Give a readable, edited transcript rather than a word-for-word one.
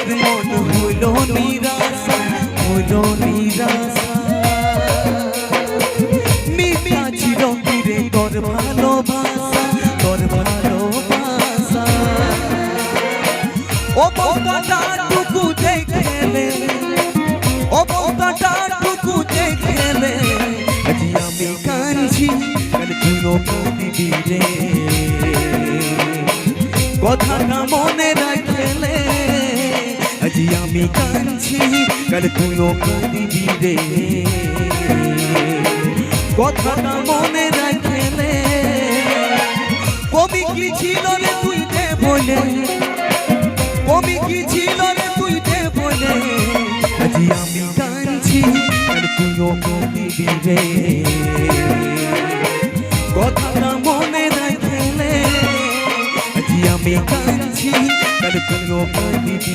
আবেগ মন হলো নিরাশা, হলো নিরাশা। মিথ্যা চিরদিনে তোর ভালোবাসা, তোর ভালোবাসা। ও বউটাটুকু দেখলে, ও বউটাটুকু দেখলে, আজি আমি কাঁদছি কাল তুইও কাঁদিবি রে। কথাটা মনে রাখলে, আজি আমি কাঁদছি কাল তুইও কাঁদিবি রে। কথাটা মনে রাখলে, কবি কি ছিল রে তুই দে বলে, কবি কি ছিল রে তুই দে বলে, আজি আমি কাঁদছি কাল তুইও কাঁদিবি রে। কথাটা মনে রাখলে, আজি আমি কাঁদছি কাল তুইও কাঁদিবি